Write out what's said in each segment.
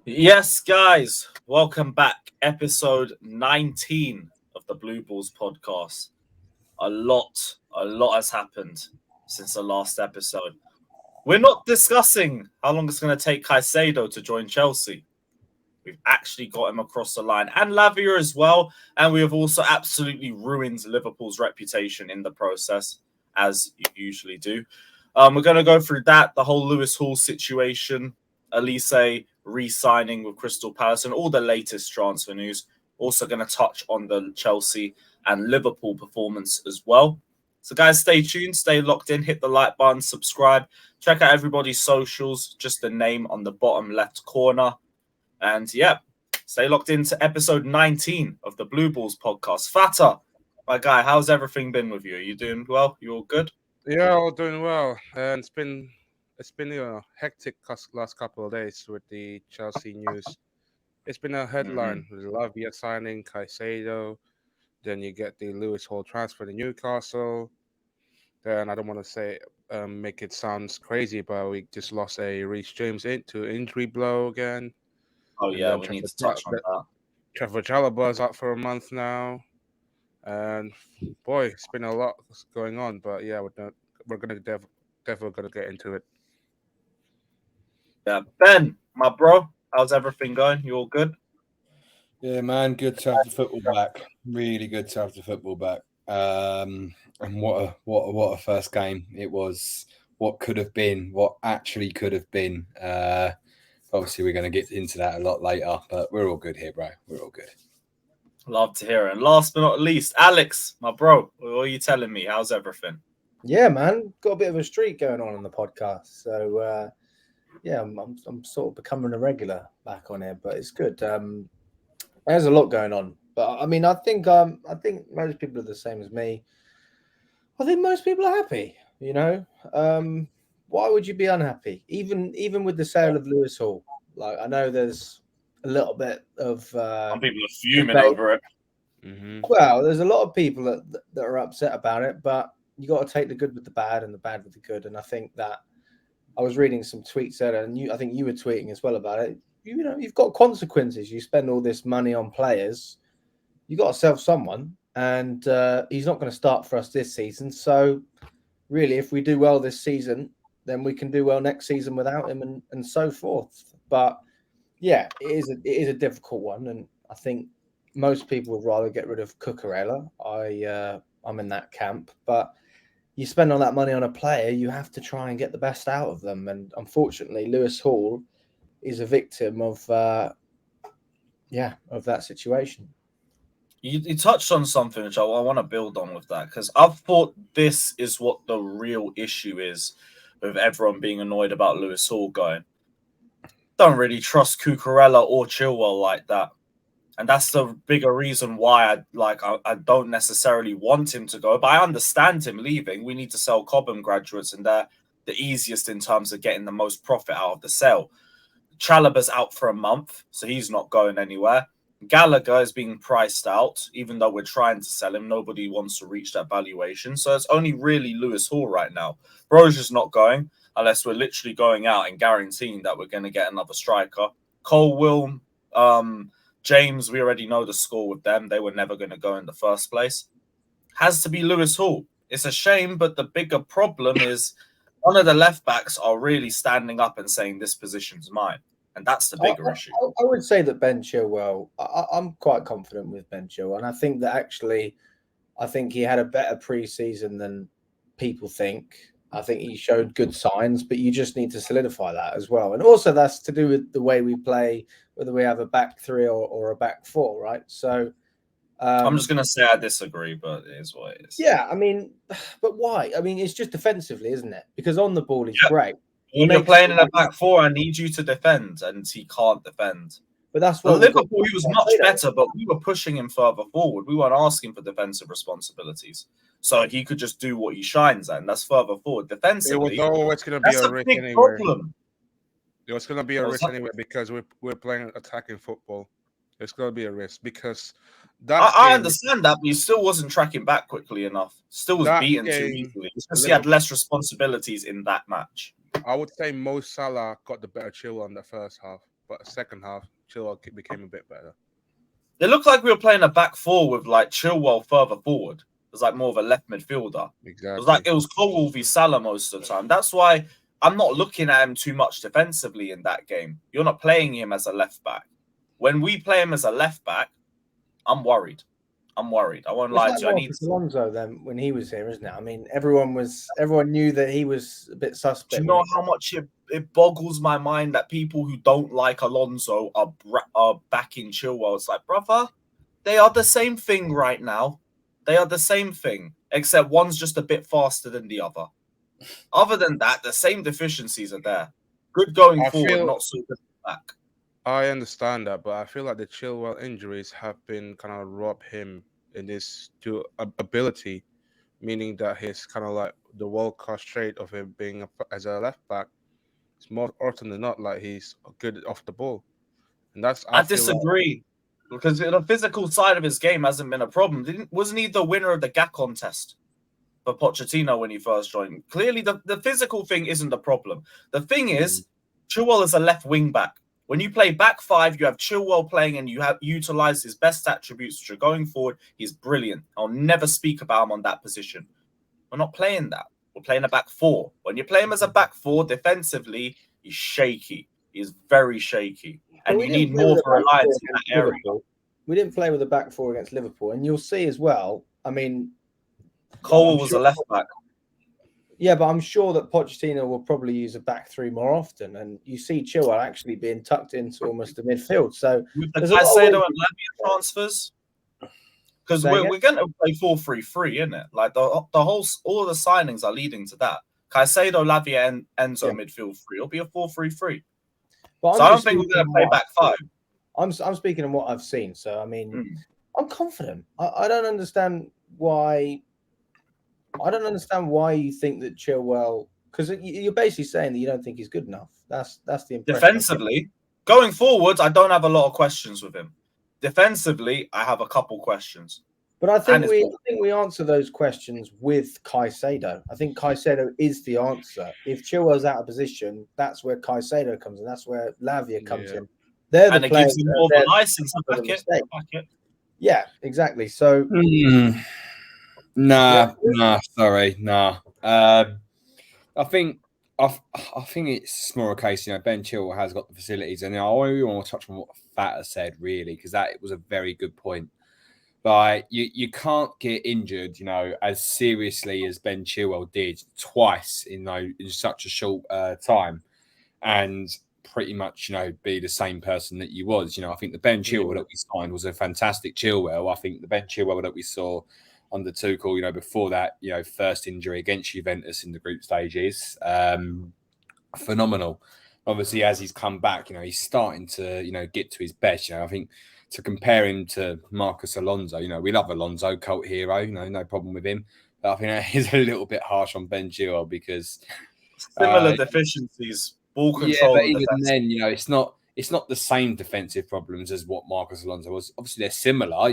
Yes, guys, welcome back. Episode 19 of the Blue Balls podcast. A lot has happened since the last episode. We're not discussing how long it's going to take Caicedo to join Chelsea. We've actually got him across the line, and Lavia as well. And we have also absolutely ruined Liverpool's reputation in the process, as you usually do. We're going to go through that, the whole Lewis Hall situation, Elise re-signing with Crystal Palace, and all the latest transfer news. Also going to touch on the Chelsea and Liverpool performance as well. So, guys, stay tuned, stay locked in, hit the like button, subscribe, check out everybody's socials, just the name on the bottom left corner. And yeah, stay locked into episode 19 of the Blue Balls podcast. Fata, my guy, how's everything been with you? Are you doing well? You all good? Yeah, all doing well, and it's been hectic last couple of days with the Chelsea news. It's been a headline with Lavia signing Caicedo, then you get the Lewis Hall transfer to Newcastle. Then I don't want to say make it sounds crazy, but we just lost a Reece James to injury blow again, Oh and yeah, then we need to touch on that. Trevor Chalobah's out for a month now, and boy, it's been a lot going on. But yeah, we're gonna definitely gonna get into it. Yeah, Ben, my bro, how's everything going? You all good? Yeah, man, good to have the football back. Really good to have the football back. And what a first game it was. What could have been, what actually could have been. Obviously, we're going to get into that a lot later, but we're all good here, bro. We're all good. Love to hear it. And last but not least, Alex, my bro, what are you telling me? How's everything? Yeah, man, got a bit of a streak going on the podcast. So yeah, I'm sort of becoming a regular back on here, but it's good. There's a lot going on, but I mean, I think most people are the same as me. I think most people are happy. Why would you be unhappy? Even with the sale of Lewis Hall, like I know there's a little bit of Some people are fuming debate. over it. Well, there's a lot of people that are upset about it, but you got to take the good with the bad and the bad with the good. And I think that I was reading some tweets there, and I think you were tweeting as well about it. You've got consequences. You spend all this money on players, you got to sell someone, and he's not going to start for us this season. So, really, if we do well this season, then we can do well next season without him, and so forth. But yeah, it is a difficult one, and I think most people would rather get rid of Cucurella. I'm in that camp, but you spend all that money on a player, you have to try and get the best out of them. And unfortunately, Lewis Hall is a victim of that situation. You touched on something which I want to build on with that, because I've thought this is what the real issue is with everyone being annoyed about Lewis Hall going. Don't really trust Cucurella or Chilwell like that. And that's the bigger reason why I don't necessarily want him to go, but I understand him leaving. We need to sell Cobham graduates, and they're the easiest in terms of getting the most profit out of the sale. Chalobah's out for a month, so he's not going anywhere. Gallagher is being priced out, even though we're trying to sell him. Nobody wants to reach that valuation. So it's only really Lewis Hall right now. Brozier's not going unless we're literally going out and guaranteeing that we're going to get another striker. Cole will, James, we already know the score with them. They were never going to go in the first place. Has to be Lewis Hall. It's a shame, but the bigger problem is none of the left backs are really standing up and saying this position's mine. And that's the bigger issue. I would say that Ben Chilwell, I'm quite confident with Ben Chilwell. And I think that actually, he had a better pre-season than people think. I think he showed good signs, but you just need to solidify that as well. And also that's to do with the way we play, whether we have a back three or a back four, right? So I'm just going to say I disagree, but it is what it is. Yeah, I mean, but why? I mean, it's just defensively, isn't it? Because on the ball, he's great. When you're playing in a back four, I need you to defend, and he can't defend. But that's what Liverpool, he was much better, but we were pushing him further forward. We weren't asking for defensive responsibilities. So he could just do what he shines at, and that's further forward. Defensively, it was always going to be a risk anyway. Problem. It was going to be a risk anyway because we're playing attacking football. It's going to be a risk because I understand that, but he still wasn't tracking back quickly enough. Still was beaten too easily. It's just he had less responsibilities in that match. I would say Mo Salah got the better chill on the first half. but the second half, Chilwell became a bit better. It looked like we were playing a back four with like Chilwell further forward. It was like more of a left midfielder. Exactly. It was Cole v Salah most of the time. That's why I'm not looking at him too much defensively in that game. You're not playing him as a left back. When we play him as a left back, I'm worried. I won't lie to you. I need Alonso then when he was here, isn't it? I mean, everyone knew that he was a bit suspect. Do you know how much it boggles my mind that people who don't like Alonso are backing Chilwell? It's like, brother, they are the same thing right now. They are the same thing, except one's just a bit faster than the other. Other than that, the same deficiencies are there. Good going forward, not so good back. I understand that, but I feel like the Chilwell injuries have been kind of robbed him in his ability, meaning that he's kind of like the world-class trait of him being as a left back. It's more often than not like he's good off the ball, and that's I disagree because the physical side of his game hasn't been a problem. Wasn't he the winner of the GAC contest for Pochettino when he first joined? Clearly, the physical thing isn't the problem. The thing is, Chilwell is a left wing back. When you play back five, you have Chilwell playing and you have utilized his best attributes, which are going forward. He's brilliant. I'll never speak about him on that position. We're not playing that. We're playing a back four. When you play him as a back four, defensively, he's shaky. He's very shaky. And you need more reliance in that area. We didn't play with a back four against Liverpool. And you'll see as well, I mean... Cole was a left back. Yeah, but I'm sure that Pochettino will probably use a back three more often, and you see Chilwell actually being tucked into almost the midfield. So with the Caicedo and Lavia transfers, because we're going to play 4-3-3, isn't it? Like all the signings are leading to that. Caicedo, Lavia, and Enzo midfield three. It'll be a 4-3-3. So I don't think we're going to play back five. I'm speaking on what I've seen. So I mean, I'm confident. I don't understand why. I don't understand why you think that Chilwell, because you're basically saying that you don't think he's good enough. That's the impression. Defensively, going forward, I don't have a lot of questions with him. Defensively, I have a couple questions. But I think we answer those questions with Caicedo. I think Caicedo is the answer. If Chilwell's out of position, that's where Caicedo comes in. That's where Lavia comes in. They're the players. It gives him more of a license to back it. Yeah, exactly. So. Nah. I think it's more a case, Ben Chilwell has got the facilities, and I really want to touch on what Fat has said, really, because that was a very good point. Like you can't get injured, as seriously as Ben Chilwell did twice in such a short time, and pretty much be the same person that you was. I think the Ben Chilwell that we signed was a fantastic Chilwell. I think the Ben Chilwell that we saw under Tuchel, before that, first injury against Juventus in the group stages, phenomenal. Obviously, as he's come back, he's starting to, get to his best. I think to compare him to Marcus Alonso, we love Alonso, cult hero, no problem with him. But I think that is a little bit harsh on Ben Chilwell because similar deficiencies, ball control. Yeah, but even then, it's not the same defensive problems as what Marcus Alonso was. Obviously, they're similar. I'll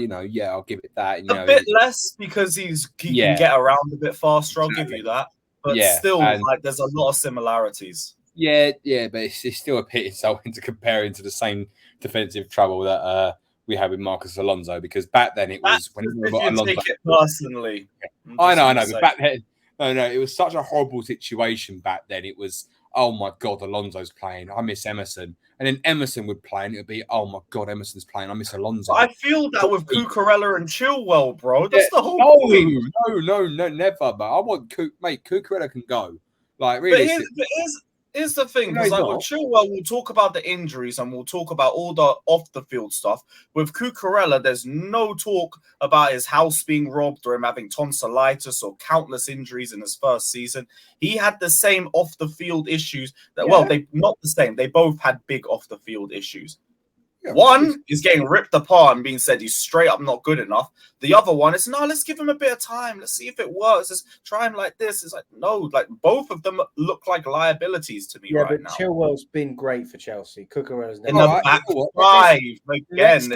give it that. A bit less because he can get around a bit faster. I'll give you that. But still, there's a lot of similarities. Yeah, but it's still a bit insulting to compare him to the same defensive trouble that we had with Marcus Alonso, because back then it was when Alonso. Take it personally. I know, but back then, no, it was such a horrible situation back then. It was, oh my God, Alonso's playing. I miss Emerson. And then Emerson would play, and it would be, oh my God, Emerson's playing. I miss Alonso. I feel that with Cucurella and Chilwell, bro. That's the whole thing. No, never. But I want Cucurella can go. Like, really. But here's the thing, because with Chilwell, we'll talk about the injuries and we'll talk about all the off-the-field stuff. With Cucurella, there's no talk about his house being robbed or him having tonsillitis or countless injuries in his first season. He had the same off-the-field issues. They not the same. They both had big off-the-field issues. Yeah, one is getting ripped apart and being said he's straight up not good enough. The other one is, no, let's give him a bit of time. Let's see if it works. Let's try him like this. It's like, no, both of them look like liabilities to me right now. Chilwell's been great for Chelsea. Cucurella's in the back five again.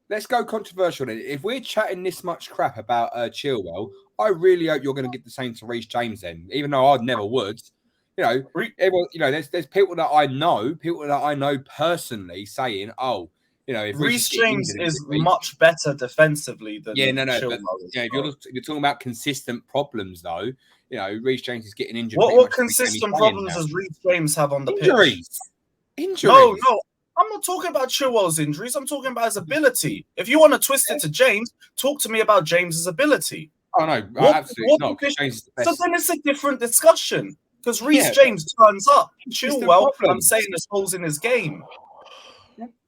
Let's go controversial then. If we're chatting this much crap about Chilwell, I really hope you're going to give the same to Reece James then, even though I never would. everyone, there's people that I know personally saying, oh, if Reece James injured, is much better defensively than Chilwell. But, if you're talking about consistent problems, though, Reece James is getting injured. What consistent problems does Reece James have on the pitch? Injuries. No, I'm not talking about Chilwell's injuries. I'm talking about his ability. If you want to twist it to James, talk to me about James's ability. Oh no, absolutely not. James is the best. So then it's a different discussion because Reece James turns up. Chilwell, I'm saying there's holes in his game.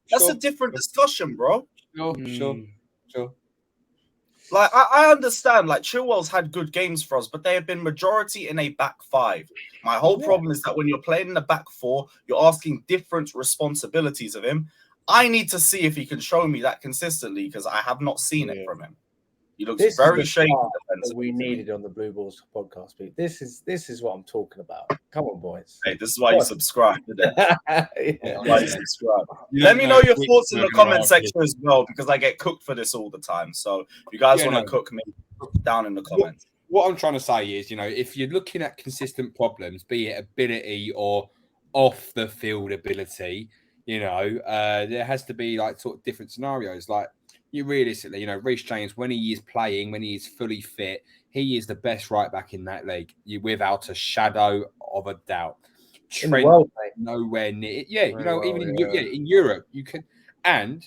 That's a different discussion, bro. Sure. Like, I understand, like, Chilwell's had good games for us, but they have been majority in a back five. My whole problem is that when you're playing in the back four, you're asking different responsibilities of him. I need to see if he can show me that consistently because I have not seen it from him. He looks very shaky. We needed on the Blue Balls podcast, Pete. This is what I'm talking about. Come on, boys. Hey, this is why you subscribe. Why you subscribe. Let me know your thoughts in the comment section as well, because I get cooked for this all the time. So if you guys want to cook me, down in the comments. What I'm trying to say is, if you're looking at consistent problems, be it ability or off the field ability, there has to be like sort of different scenarios. Like, you realistically, Reece James, when he is playing, when he is fully fit, he is the best right back in that league, without a shadow of a doubt. Trent, nowhere near it. Yeah, in Europe, you can. And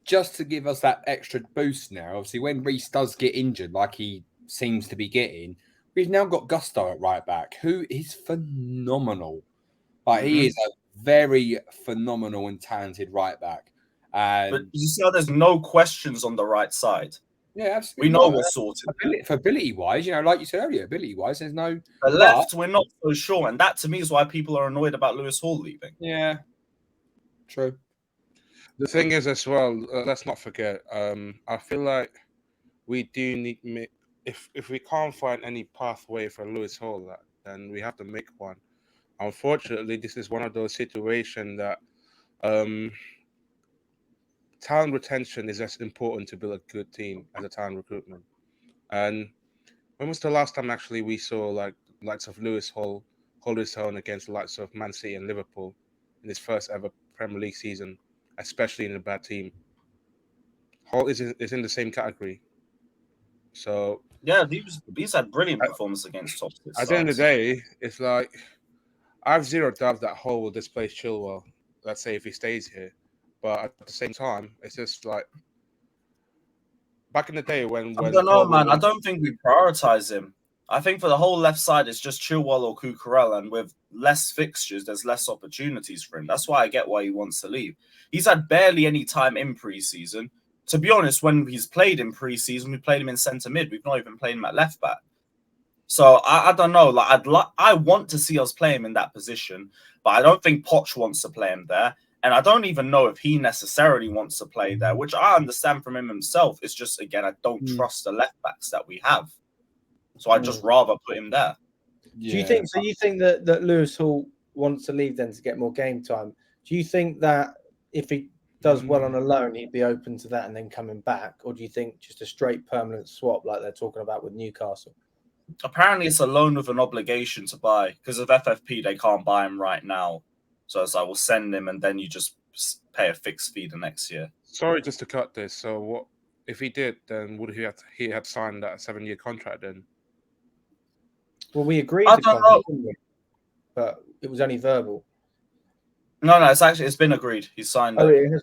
just to give us that extra boost now, obviously, when Reece does get injured, like he seems to be getting, we've now got Gusto at right back, who is phenomenal. Like, he is a very phenomenal and talented right back. But you see how there's no questions on the right side. Yeah, absolutely. We know we're sorted. For ability-wise, like you said earlier, ability-wise, there's no... The left, we're not so sure. And that, to me, is why people are annoyed about Lewis Hall leaving. Yeah, true. The thing is as well, let's not forget, I feel like we do need... If we can't find any pathway for Lewis Hall, then we have to make one. Unfortunately, this is one of those situations that... talent retention is as important to build a good team as a talent recruitment. And when was the last time actually we saw like likes of Lewis Hall hold his own against the likes of Man City and Liverpool in his first ever Premier League season, especially in a bad team? Hall is in the same category. So yeah, these had brilliant performance against top six. At the end of the day, it's like I have zero doubt that Hall will displace Chilwell. Let's say if he stays here. But at the same time, it's just like back in the day when I don't know, man. I don't think we prioritize him. I think for the whole left side, it's just Chilwell or Cucurella, and with less fixtures, there's less opportunities for him. That's why I get why he wants to leave. He's had barely any time in pre-season. To be honest, when he's played in pre-season, we played him in centre mid. We've not even played him at left back. So I don't know. Like I want to see us play him in that position, but I don't think Poch wants to play him there. And I don't even know if he necessarily wants to play there, which I understand from him himself. It's just, again, I don't trust the left backs that we have. So I'd just rather put him there. Yeah. Do you think that Lewis Hall wants to leave then to get more game time? Do you think that if he does well on a loan, he'd be open to that and then coming back? Or do you think just a straight permanent swap like they're talking about with Newcastle? Apparently it's a loan with an obligation to buy. Because of FFP, they can't buy him right now. So it's like, we'll send him and then you just pay a fixed fee the next year. Sorry, just to cut this. So what if he did, then would he have signed that 7-year contract then? Well, we agreed I don't know. But it was only verbal. No, it's been agreed. He signed it.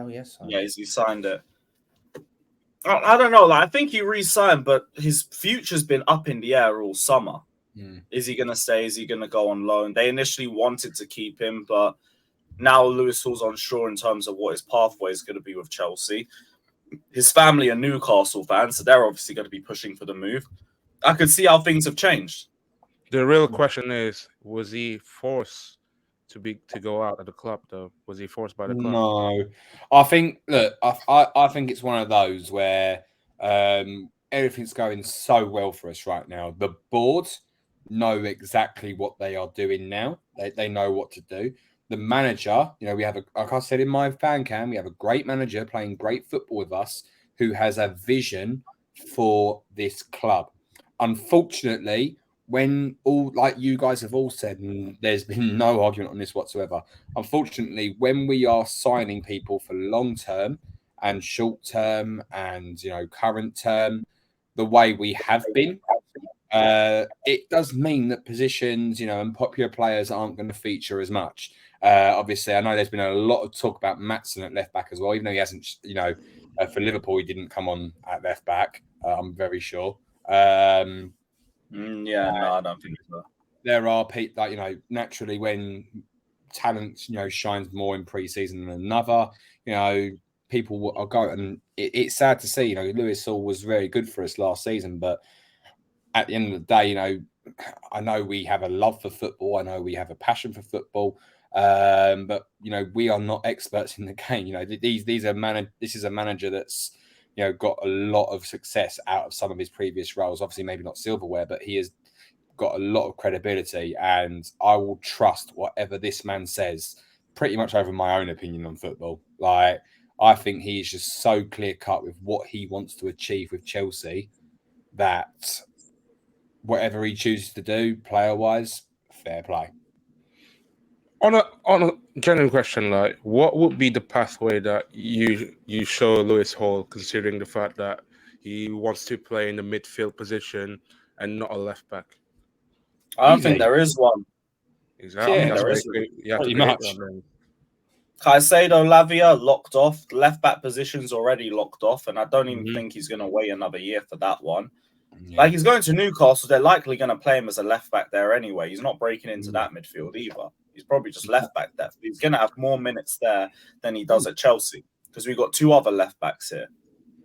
Yes. Yeah, he signed it. I don't know. Like, I think he re-signed, but his future's been up in the air all summer. Is he going to stay? Is he going to go on loan? They initially wanted to keep him, but now Lewis Hall's unsure in terms of what his pathway is going to be with Chelsea. His family are Newcastle fans, so they're obviously going to be pushing for the move. I could see how things have changed. The real question is, was he forced to go out of the club, though? Was he forced by the club? No. I think, look, I think it's one of those where everything's going so well for us right now. The board know exactly what they are doing now. They know what to do. The manager, we have like I said in my fan cam, we have a great manager playing great football with us who has a vision for this club. Unfortunately, when all, like you guys have all said, and there's been no argument on this whatsoever, unfortunately, when we are signing people for long term and short term and, you know, current term, the way we have been, it does mean that positions, you know, and popular players aren't going to feature as much. Obviously, I know there's been a lot of talk about Maatsen at left back as well, even though he hasn't, you know, for Liverpool, he didn't come on at left back, I'm very sure. Yeah, no, I don't think so. There are people that, you know, naturally when talent, you know, shines more in pre-season than another, you know, people will go, and it's sad to see, you know, Lewis Hall was very good for us last season, but at the end of the day, you know, I know we have a love for football, I know we have a passion for football, but you know, we are not experts in the game. You know, this is a manager that's, you know, got a lot of success out of some of his previous roles. Obviously, maybe not silverware, but he has got a lot of credibility, and I will trust whatever this man says pretty much over my own opinion on football. Like, I think he is just so clear cut with what he wants to achieve with Chelsea that whatever he chooses to do player wise, fair play. On a genuine question, like, what would be the pathway that you show Lewis Hall, considering the fact that he wants to play in the midfield position and not a left back? I don't Easy. think there is one. Exactly. Yeah, That's there why is you have to pretty create much. one then. Caicedo, Lavia locked off. Left back position's already locked off, and I don't even Mhm. think he's going to wait another year for that one. Yeah. Like, he's going to Newcastle. They're likely going to play him as a left back there anyway. He's not breaking into that midfield either. He's probably just left back there. He's going to have more minutes there than he does at Chelsea, because we've got two other left backs here.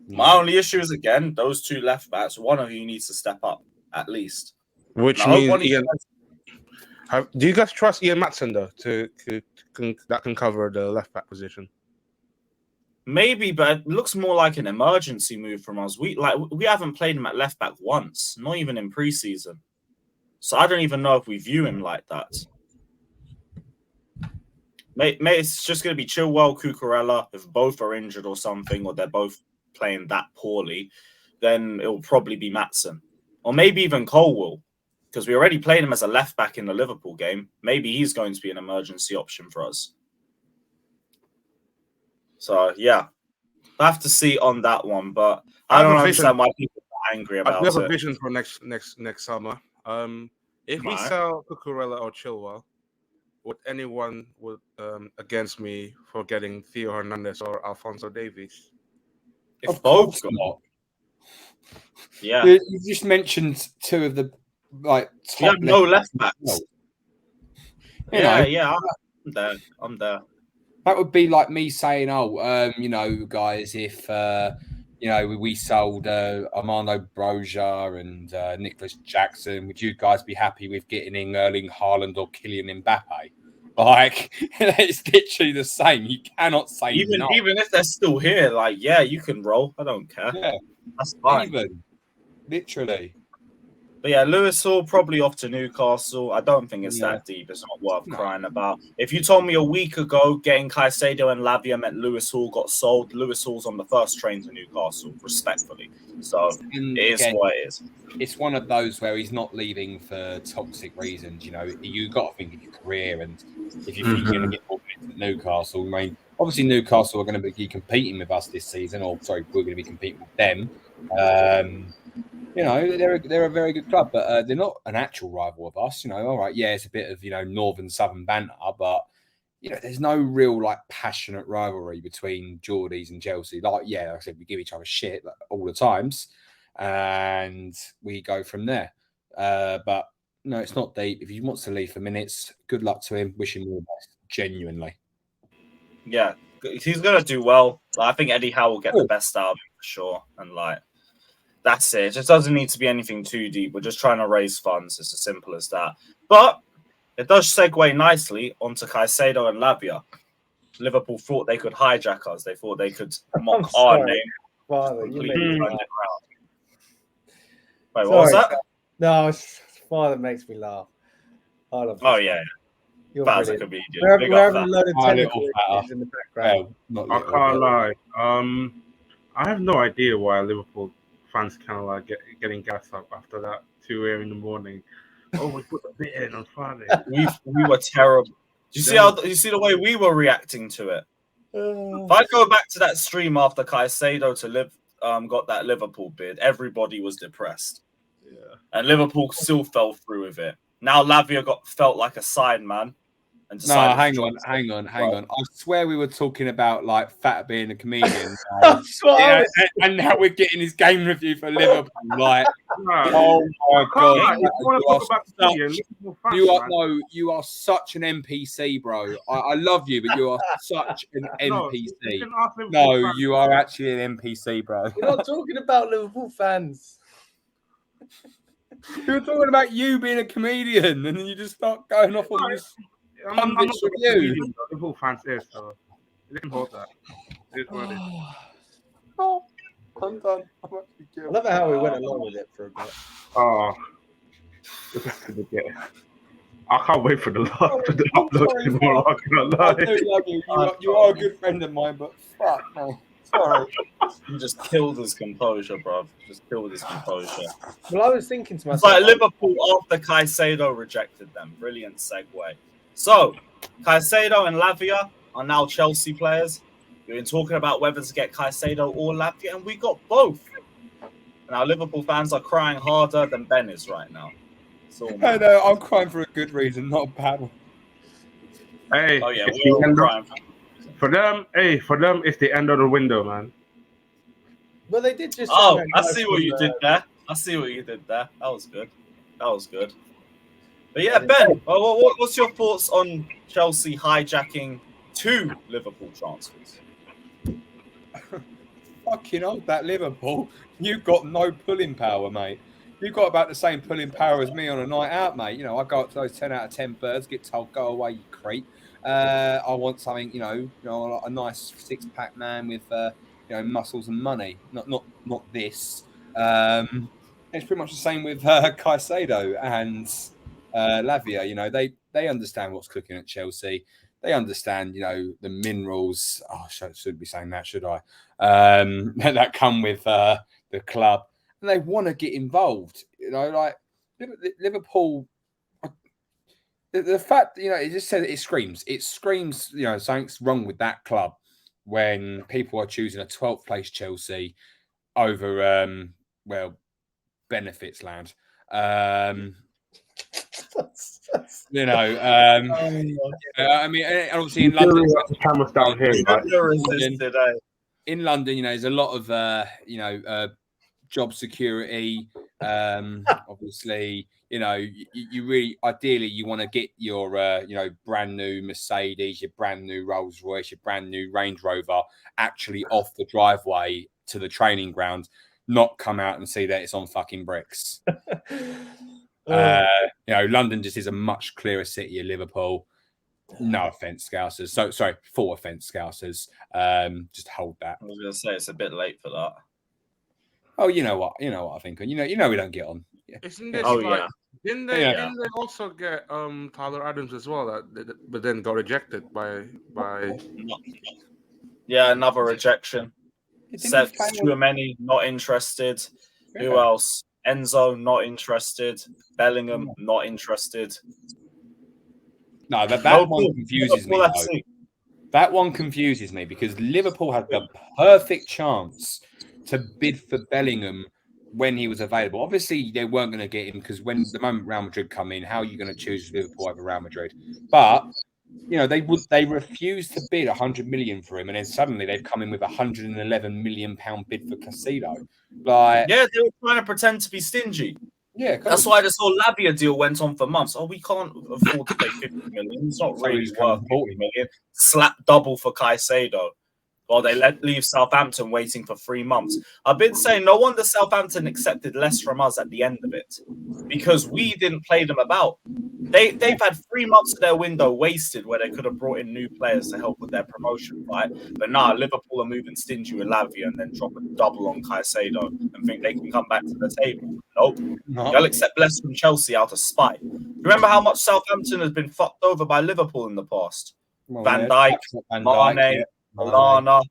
My only issue is, again, those two left backs, one of you needs to step up at least. Which And I hope means one of you Ian. Do you guys trust Ian Maatsen though that can cover the left back position? maybe, but it looks more like an emergency move from us. We haven't played him at left back once, not even in preseason. So I don't even know if we view him like that. Mate, it's just going to be Chilwell, Cucurella. If both are injured or something, or they're both playing that poorly, then it'll probably be Maatsen. Or maybe even Colwill, because we already played him as a left back in the Liverpool game. Maybe he's going to be an emergency option for us. So, yeah. I have to see on that one, but I don't understand why people are angry about it. I have a vision for next summer. If we Right. sell Cucurella or Chilwell, would anyone against me for getting Theo Hernandez or Alphonso Davies? If Of both course got, not. yeah. You just mentioned two of the like top. You have no left backs. You know, Yeah. I'm there. that would be like me saying, you know, guys, if you know, we sold Armando Broja and Nicholas Jackson, would you guys be happy with getting in Erling Haaland or Kylian Mbappe? Like, it's literally the same. You cannot say Even no. if they're still here, like, yeah, you can roll. I don't care. Yeah, That's fine. even literally. But yeah, Lewis Hall probably off to Newcastle. I don't think it's Yeah. that deep. It's not worth crying about. If you told me a week ago getting Caicedo and Lavia meant Lewis Hall got sold, Lewis Hall's on the first train to Newcastle, respectfully. So And it is again, what it is. it's one of those where he's not leaving for toxic reasons. You know, you got to think of your career, and if you think you're going to get more minutes at Newcastle, I mean, obviously Newcastle are going to be competing with us this season, or sorry, we're going to be competing with them. You know, they're a very good club, but they're not an actual rival of us. You know, all right, yeah, it's a bit of, you know, northern southern banter, but you know, there's no real like passionate rivalry between Geordies and Chelsea. Like, yeah, like I said, we give each other shit like, all the times, and we go from there. But no, it's not deep. If he wants to leave for minutes, good luck to him. Wish him all the best, genuinely. Yeah, he's gonna do well. Like, I think Eddie Howe will get the best out of him for sure, and like. That's it. It just doesn't need to be anything too deep. We're just trying to raise funds. It's as simple as that. But it does segue nicely onto Caicedo and Lavia. Liverpool thought they could hijack us. They thought they could mock our name. Father, you made me laugh. Wait, what was that? No, Father makes me laugh. I love Oh, yeah. You're Bad as a brilliant. comedian. We're having a load of technical issues in the background. Well, not I little, can't but- lie. I have no idea why Liverpool fans kind of like getting gassed up after that 2 a.m. in the morning. Oh, we put the bit in on Friday. We were terrible. Do you see the way we were reacting to it? If I go back to that stream after Caicedo got that Liverpool bid, everybody was depressed. Yeah. And Liverpool still fell through with it. Now Lavia felt like a side man. And No, hang on. I swear we were talking about like Fat being a comedian. And now we're getting his game review for Liverpool. Like, oh my god, you are such an NPC, bro. I love you, but you are such an NPC. No, you are actually an NPC, bro. We're not talking about Liverpool fans. You were talking about you being a comedian, and then you just start going off on this. I'm not you. Liverpool fans is, so it didn't hold that. It is what it is. Oh, I'm done. I love how we went along with it for a bit. Oh, I can't wait for the upload tomorrow. I do love you. You are a good friend of mine, but fuck, man. Sorry. You just killed his composure, bro. Just killed his composure. Well, I was thinking to myself, it's like Liverpool after Caicedo rejected them. Brilliant segue. So, Caicedo and Lavia are now Chelsea players. We've been talking about whether to get Caicedo or Lavia, and we got both. And our Liverpool fans are crying harder than Ben is right now. I know, I'm crying for a good reason, not a bad one. Hey, oh yeah, we're all crying. For them, it's the end of the window, man. Well, they did just. Oh, I see what you did there. That was good. But yeah, Ben, what's your thoughts on Chelsea hijacking 2 Liverpool transfers? Fucking old that Liverpool. You've got no pulling power, mate. You've got about the same pulling power as me on a night out, mate. You know, I go up to those 10 out of 10 birds, get told, go away, you creep. I want something, you know, a nice 6-pack man with, muscles and money. Not this. It's pretty much the same with Caicedo and Lavia. You know, they understand what's cooking at Chelsea. They understand, you know, the minerals. Oh, I shouldn't be saying that, should I? That come with the club, and they want to get involved. You know, like Liverpool. The fact, you know, it just says it screams, you know, something's wrong with that club when people are choosing a 12th place Chelsea over, benefits land. You know, I mean, obviously in London, the cameras down here, right? In London, you know, there's a lot of, job security. Obviously, you know, you really ideally you want to get your brand new Mercedes, your brand new Rolls Royce, your brand new Range Rover actually off the driveway to the training ground, not come out and see that it's on fucking bricks. London just is a much clearer city of Liverpool. No offense, Scousers. So sorry, full offense, Scousers. Just hold that. I was gonna say it's a bit late for that. Oh, you know what I think. You know we don't get on. Yeah. Isn't this Didn't they also get Tyler Adams as well? But then got rejected by. Yeah, another rejection. Seth Chouameni not interested. Yeah. Who else? Enzo not interested. Bellingham not interested. No, that one confuses me. That one confuses me because Liverpool had the perfect chance to bid for Bellingham when he was available. Obviously, they weren't going to get him because when the moment Real Madrid come in, how are you going to choose Liverpool over Real Madrid? But you know, they refused to bid 100 million for him, and then suddenly they've come in with £111 million bid for Caicedo. Like, yeah, they were trying to pretend to be stingy. Yeah, that's why this whole Lavia deal went on for months. Oh, we can't afford to pay 50 million. It's not really worth 40 million. Slap double for Caicedo. Or they leave Southampton waiting for 3 months. I've been saying no wonder Southampton accepted less from us at the end of it because we didn't play them about. They've had 3 months of their window wasted where they could have brought in new players to help with their promotion, right? But now Liverpool are moving stingy with Lavia and then drop a double on Caicedo and think they can come back to the table. Nope. They'll accept less from Chelsea out of spite. Remember how much Southampton has been fucked over by Liverpool in the past? Van Dijk, Mane, Lallana,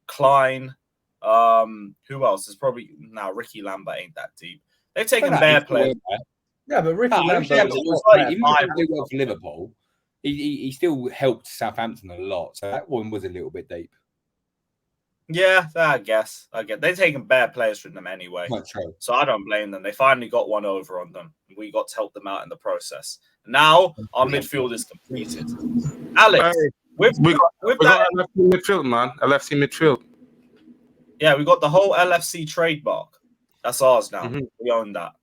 Klein, who else? There's probably now Ricky Lambert ain't that deep. They've taken their players. Yeah, but Ricky No, Lambert even was though a top player. he didn't do well for Liverpool, he still helped Southampton a lot. So that one was a little bit deep. Yeah, I guess. They're taking bad players from them anyway. Not true. So I don't blame them. They finally got one over on them. We got to help them out in the process. Now our midfield is completed. Alex, Hey, with we got that, LFC midfield, man. LFC midfield. yeah, we got the whole LFC trademark. That's ours now. Mhm. We own that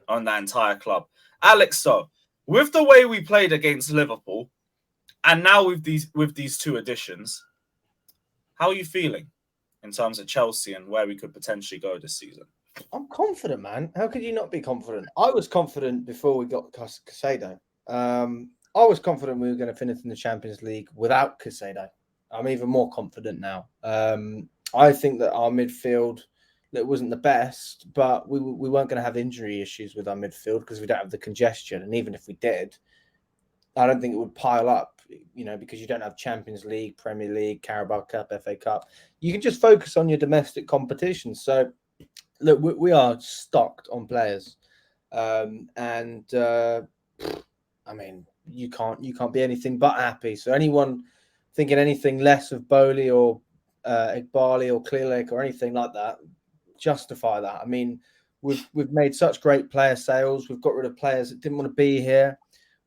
entire club. Alex, so with the way we played against Liverpool, and now with these two additions, how are you feeling in terms of Chelsea and where we could potentially go this season? I'm confident, man. How could you not be confident? I was confident before we got Caicedo. I was confident we were going to finish in the Champions League without Caicedo. I'm even more confident now. I think that our midfield, that wasn't the best, but we weren't going to have injury issues with our midfield because we don't have the congestion. And even if we did, I don't think it would pile up, because you don't have Champions League, Premier League, Carabao Cup, FA Cup. You can just focus on your domestic competition. So, look, we are stocked on players, I mean, you can't be anything but happy. So anyone thinking anything less of Bowley or Igbali or Clearlake or anything like that, justify that. I mean, we've made such great player sales. We've got rid of players that didn't want to be here.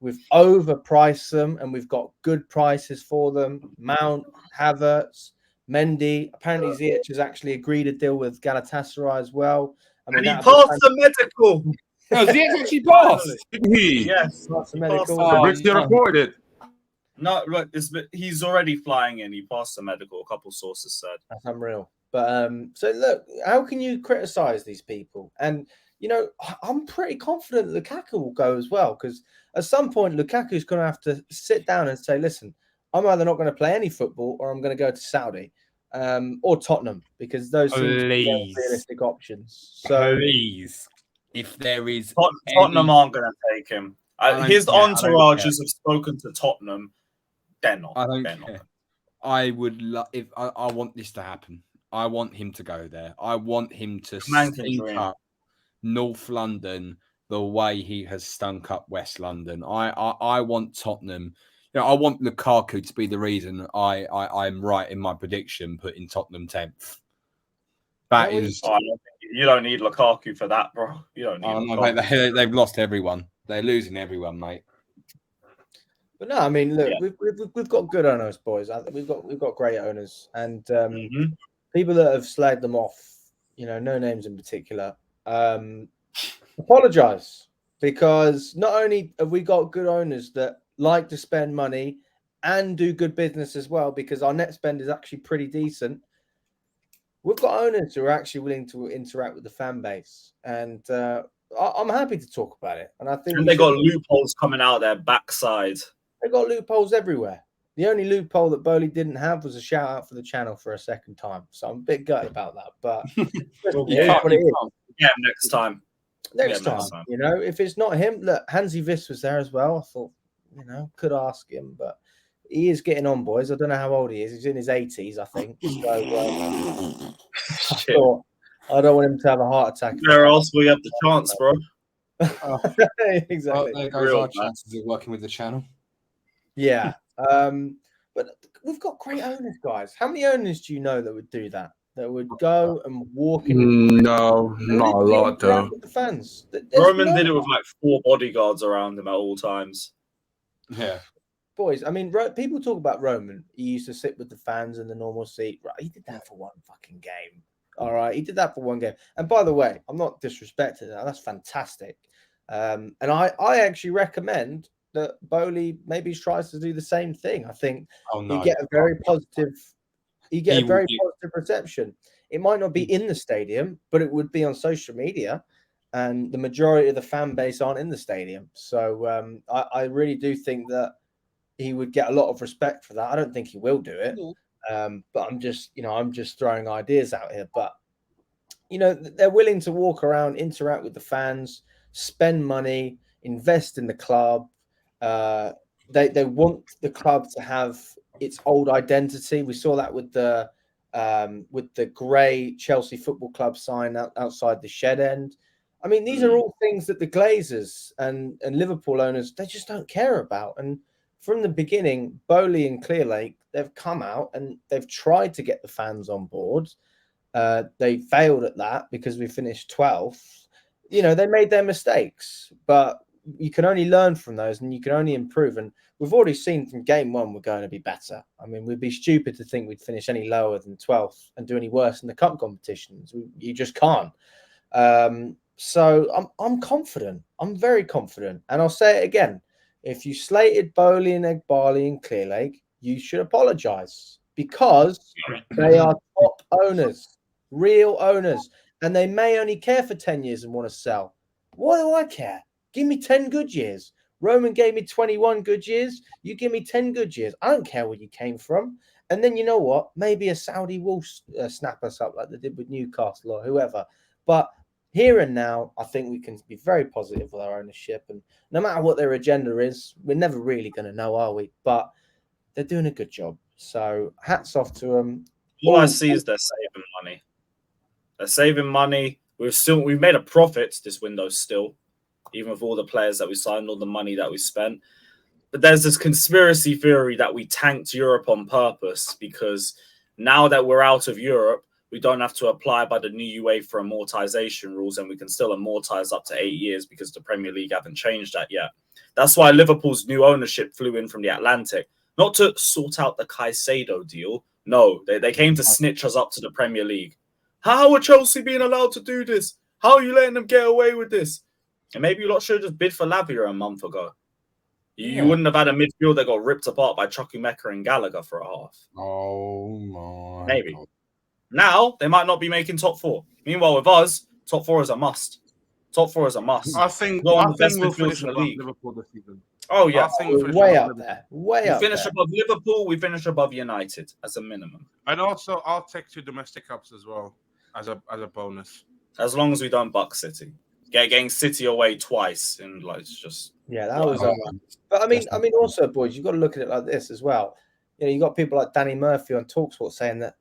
We've overpriced them, and we've got good prices for them. Mount, Havertz, Mendy. Apparently, Ziyech has actually agreed a deal with Galatasaray as well. I mean, And he passed the medical. No, Ziyech actually passed. Yes, Passed the he medical. passed The Oh, Brits no. reported. No, look, he's already flying in. He passed the medical. A couple sources said. That's unreal. But so look, how can you criticize these people? And I'm pretty confident that Lukaku will go as well, because at some point Lukaku's going to have to sit down and say, "Listen, I'm either not going to play any football, or I'm going to go to Saudi or Tottenham, because those seem to be the realistic options." So Please, if there is Tottenham aren't going to take him. His entourages have spoken to Tottenham. They're not. I don't They're care. not. I would if I want this to happen. I want him to go there. I want him to Man can stink dream. up North London the way he has stunk up West London. I want Tottenham. I want Lukaku to be the reason I'm right in my prediction, putting Tottenham 10th. That is. Oh, you don't need Lukaku for that, bro. You don't need. No, they've lost everyone. They're losing everyone, mate. But no, I mean, look, we've got good owners, boys. We've got great owners, and people that have slagged them off, no names in particular, apologize, because not only have we got good owners that like to spend money and do good business as well, because our net spend is actually pretty decent. We've got owners who are actually willing to interact with the fan base, and I'm happy to talk about it. And I think they got loopholes coming out their backside. They got loopholes everywhere. The only loophole that Bowley didn't have was a shout out for the channel for a second time. So I'm a bit gutted about that. But next time. Next time. If it's not him, look, Hansi Viss was there as well. I thought, could ask him, but he is getting on, boys. I don't know how old he is. He's in his 80s, I think. So I don't want him to have a heart attack. Where else will you have the chance, bro? Exactly. Well, there goes our chances of working with the channel. Yeah. But we've got great owners, guys. How many owners do you know that would do that? That would go and walk in? No, not a lot, though. With the fans. Roman did it with like 4 bodyguards around him at all times. Yeah. Boys, I mean, people talk about Roman. He used to sit with the fans in the normal seat. Right, he did that for one fucking game. All right, he did that for one game. And by the way, I'm not disrespecting that. That's fantastic. And I actually recommend that Bowley maybe tries to do the same thing. I think you get a very positive. You get a very positive reception. It might not be in the stadium, but it would be on social media, and the majority of the fan base aren't in the stadium. So I really do think that he would get a lot of respect for that. I don't think he will do it, but I'm just throwing ideas out here. But they're willing to walk around, interact with the fans, spend money, invest in the club. They want the club to have its old identity. We saw that with the grey Chelsea Football Club sign outside the shed end. I mean, these are all things that the Glazers and Liverpool owners, they just don't care about. And from the beginning, Bowley and Clearlake, they've come out and they've tried to get the fans on board. They failed at that because we finished 12th. You know, they made their mistakes, but you can only learn from those and you can only improve. And we've already seen from game one, we're going to be better. I mean, we'd be stupid to think we'd finish any lower than 12th and do any worse in the cup competitions. You just can't. So I'm confident. I'm very confident. And I'll say it again. If you slated Bowley and Egbali and Clearlake, you should apologise because they are top owners, real owners, and they may only care for 10 years and want to sell. Why do I care? Give me 10 good years. Roman gave me 21 good years. You give me 10 good years. I don't care where you came from. And then you know what? Maybe a Saudi will snap us up like they did with Newcastle or whoever. But here and now, I think we can be very positive with our ownership. And no matter what their agenda is, we're never really going to know, are we? But they're doing a good job. So hats off to them. All I see is they're saving money. They're saving money. We've made a profit this window still, even with all the players that we signed, all the money that we spent. But there's this conspiracy theory that we tanked Europe on purpose because now that we're out of Europe, we don't have to apply by the new UEFA amortization rules, and we can still amortize up to 8 years because the Premier League haven't changed that yet. That's why Liverpool's new ownership flew in from the Atlantic, not to sort out the Caicedo deal. No, they came to snitch us up to the Premier League. How are Chelsea being allowed to do this? How are you letting them get away with this? And maybe you lot should have just bid for Lavia a month ago. You wouldn't have had a midfield that got ripped apart by Chukwuemeka and Gallagher for a half. Oh my! Maybe. God. Now they might not be making top four. Meanwhile, with us, top four is a must. Top four is a must. I think we'll finish above Liverpool this season. Oh yeah, we're way up there. Way up. We finish above Liverpool. We finish above United as a minimum. And also, I'll take 2 domestic cups as well as a bonus. As long as we don't buck City, getting City away twice, and like it's just that was. But I mean, also, boys, you've got to look at it like this as well. You know, you got people like Danny Murphy on Talksport saying that,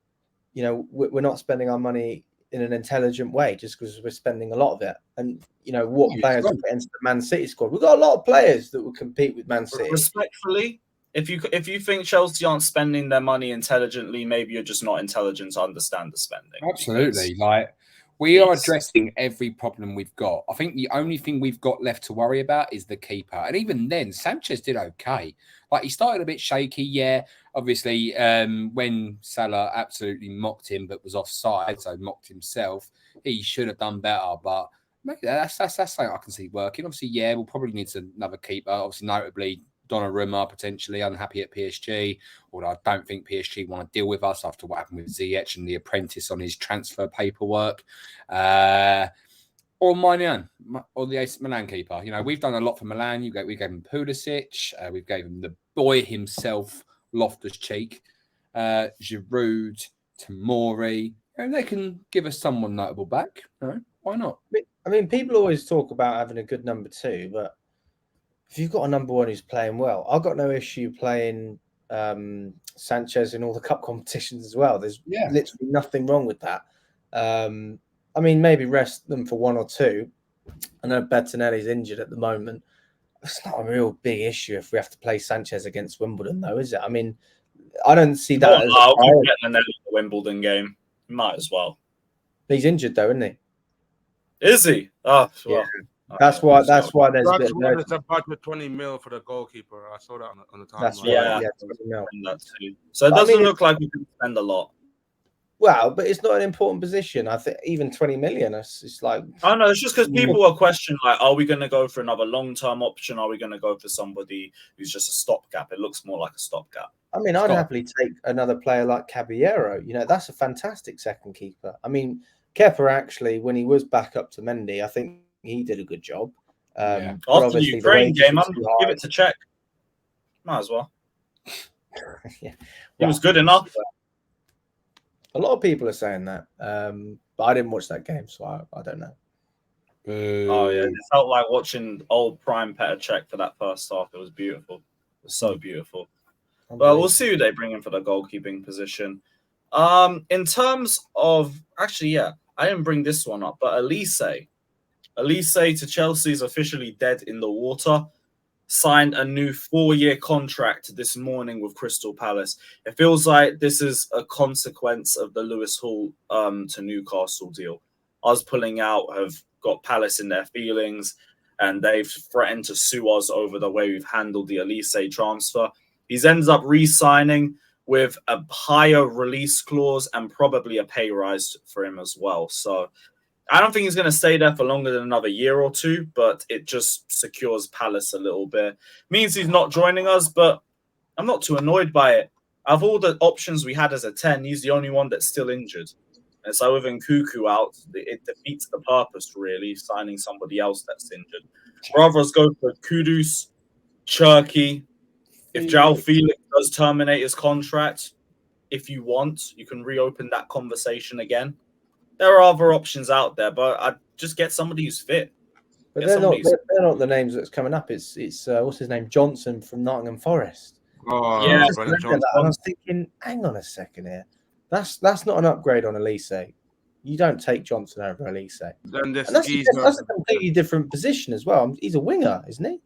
you know, we're not spending our money in an intelligent way just because we're spending a lot of it. And, you know, what players put into the Man City squad? We've got a lot of players that will compete with Man City. Respectfully, if you think Chelsea aren't spending their money intelligently, maybe you're just not intelligent to understand the spending. Absolutely. Like, we are addressing every problem we've got. I think the only thing we've got left to worry about is the keeper. And even then, Sanchez did okay. Like, he started a bit shaky, yeah. Obviously, when Salah absolutely mocked him but was offside, so mocked himself, he should have done better. But maybe that's something I can see working. Obviously, yeah, we'll probably need another keeper. Obviously, notably, Donnarumma potentially unhappy at PSG, although I don't think PSG want to deal with us after what happened with Ziyech and the apprentice on his transfer paperwork. Or Maignan, or the AC Milan keeper. You know, we've done a lot for Milan. We gave him Pulisic. We gave him the boy himself, Loftus-Cheek, Giroud, Tomori. And they can give us someone notable back. No, why not? I mean, people always talk about having a good number 2, but if you've got a number 1 who's playing well, I've got no issue playing Sanchez in all the cup competitions as well. There's literally nothing wrong with that. I mean, maybe rest them for 1 or 2. I know Bettinelli's injured at the moment. It's not a real big issue if we have to play Sanchez against Wimbledon, though, is it? I mean, I don't see that as the Wimbledon game. Might as well. He's injured, though, isn't he? Is he? Oh, well. Yeah. That's why there's a bit of there's a budget 20 mil for the goalkeeper. I saw that on the timeline. That's right. Yeah, 20 mil. So it doesn't look like we can spend a lot. Well, but it's not an important position. I think even 20 million, it's like... I know, it's just because people are questioning, like, are we going to go for another long-term option? Are we going to go for somebody who's just a stopgap? It looks more like a stopgap. I mean, I'd happily take another player like Caballero. You know, that's a fantastic second keeper. I mean, Kepa actually, when he was back up to Mendy, I think he did a good job. After the Ukraine game, I'm going to give it to Czech. Might as well. He was good enough. A lot of people are saying that, but I didn't watch that game, so I don't know. Oh, yeah. It felt like watching old prime Petr Cech for that first half. It was beautiful. It was so beautiful. But we'll see who they bring in for the goalkeeping position. In terms of... Actually, yeah, I didn't bring this one up, but Elise, Elise to Chelsea is officially dead in the water. Signed a new 4-year contract this morning with Crystal Palace. It feels like this is a consequence of the Lewis Hall to Newcastle deal. Us pulling out have got Palace in their feelings, and they've threatened to sue us over the way we've handled the Elise transfer. He's ended up re-signing with a higher release clause and probably a pay rise for him as well. So I don't think he's going to stay there for longer than another year or two, but it just secures Palace a little bit. Means he's not joining us, but I'm not too annoyed by it. Of all the options we had as a 10, he's the only one that's still injured. And so with Nkuku out, it defeats the purpose, really, signing somebody else that's injured. Rather us go for Kudus, Cherky. If João Felix does terminate his contract, if you want, you can reopen that conversation again. There are other options out there, but I'd just get somebody who's fit. But they're not the names that's coming up. It's what's his name? Johnson from Nottingham Forest. Oh, Yeah, Brennan Johnson. And I was thinking, hang on a second here. That's not an upgrade on Elise. You don't take Johnson over Elise. Then That's a completely different position as well. He's a winger, isn't he?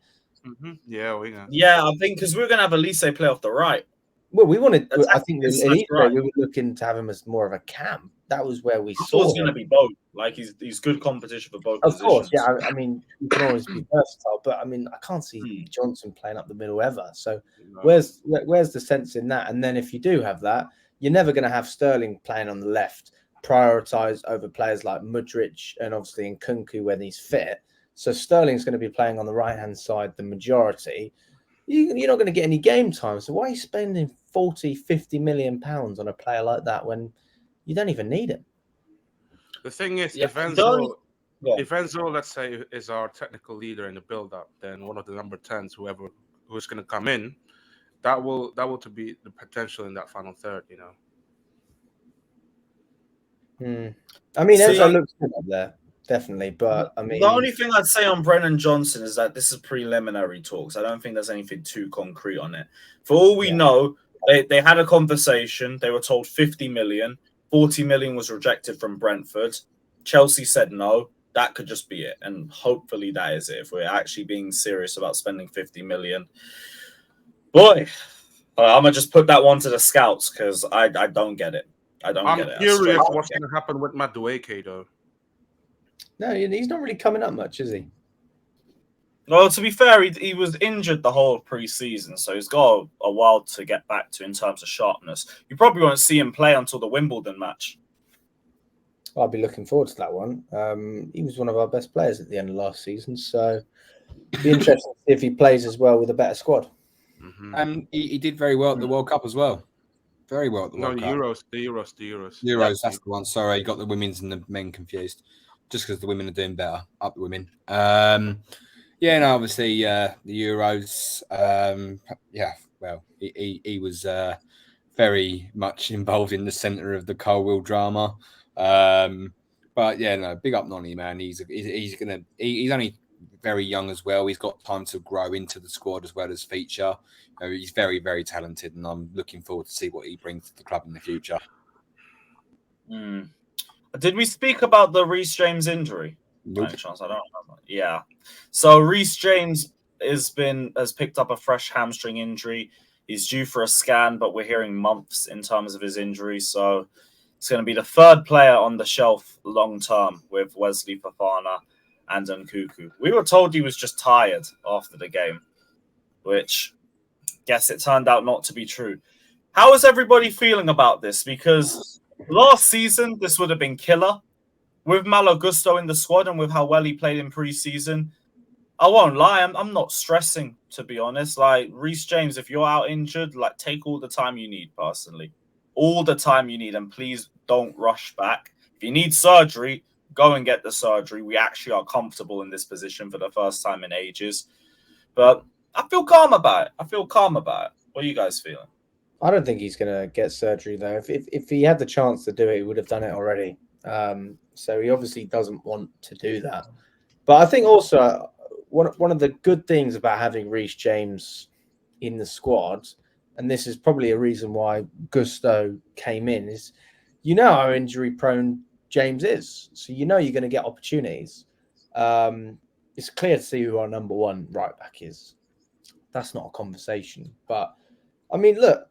Mm-hmm. Yeah, winger. Yeah, I think because we're going to have Elise play off the right. Well, we wanted. That's I think exactly Elise, right. we were looking to have him as more of a cam. That was where we I thought saw it was going to him. be both. Like he's good competition for both Of positions. course, yeah. I mean, you can always be versatile, but I mean, I can't see Johnson playing up the middle ever. So No. where's the sense in that? And then if you do have that, you're never going to have Sterling playing on the left, prioritized over players like Mudryk and obviously Nkunku when he's fit. So Sterling's going to be playing on the right hand side the majority. You're not going to get any game time. So why are you spending 40, 50 million pounds on a player like that when you don't even need him? The thing is, Yeah, if Enzo, let's say, is our technical leader in the build-up, then one of the number 10s, who's going to come in, that will to be the potential in that final third, you know. I mean, Enzo looks good up there, definitely. But I mean, the only thing I'd say on Brennan Johnson is that this is preliminary talks. I don't think there's anything too concrete on it. For all we know, they had a conversation. They were told 50 million. 40 million was rejected from Brentford. Chelsea said no. That could just be it. And hopefully that is it. If we're actually being serious about spending 50 million. Boy, I'm going to just put that one to the scouts because I don't get it. I don't get it. I'm curious what's going to happen with Madueke, though. No, he's not really coming up much, is he? Well, to be fair, he was injured the whole pre-season, so he's got a while to get back to in terms of sharpness. You probably won't see him play until the Wimbledon match. I'll be looking forward to that one. He was one of our best players at the end of last season, so it'd be interesting to see if he plays as well with a better squad. Mm-hmm. He did very well at the World Cup as well. Very well at the World Cup. The Euros. Euros, that's the one. Sorry, got the women's and the men confused. Just because the women are doing better. Up the women. Yeah, no, obviously the Euros. Well, he was very much involved in the centre of the Colwill drama. But yeah, no, big up Nonny, man. He's only very young as well. He's got time to grow into the squad as well as feature. He's very, very talented, and I'm looking forward to see what he brings to the club in the future. Did we speak about the Reece James injury? Nope. By any chance? I don't remember. Yeah. So Reece James has picked up a fresh hamstring injury. He's due for a scan, but we're hearing months in terms of his injury. So it's going to be the third player on the shelf long term with Wesley Fofana and Nkuku. We were told he was just tired after the game, which guess it turned out not to be true. How is everybody feeling about this? Because last season, this would have been killer. With Malo Gusto in the squad and with how well he played in pre-season, I won't lie, I'm not stressing, to be honest. Like, Reece James, if you're out injured, like, take all the time you need, personally. All the time you need, and please don't rush back. If you need surgery, go and get the surgery. We actually are comfortable in this position for the first time in ages. But I feel calm about it. What are you guys feeling? I don't think he's going to get surgery, though. If he had the chance to do it, he would have done it already. So he obviously doesn't want to do that. But I think also one of the good things about having Reece James in the squad, and this is probably a reason why Gusto came in, is how injury-prone James is. So you're going to get opportunities. It's clear to see who our number one right back is. That's not a conversation. But I mean, look,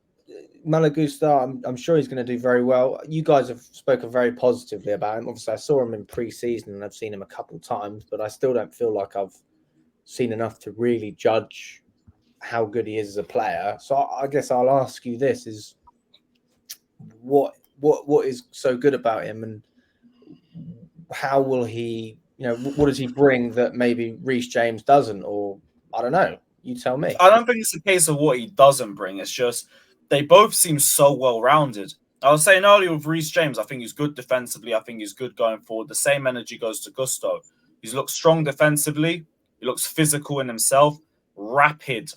Malagusta, I'm sure he's going to do very well. You guys have spoken very positively about him. Obviously, I saw him in pre-season and I've seen him a couple of times, but I still don't feel like I've seen enough to really judge how good he is as a player. So I guess I'll ask you this: is what is so good about him, and how will he? What does he bring that maybe Reece James doesn't, or I don't know. You tell me. I don't think it's a case of what he doesn't bring. It's just they both seem so well-rounded. I was saying earlier with Reece James, I think he's good defensively. I think he's good going forward. The same energy goes to Gusto. He looks strong defensively. He looks physical in himself. Rapid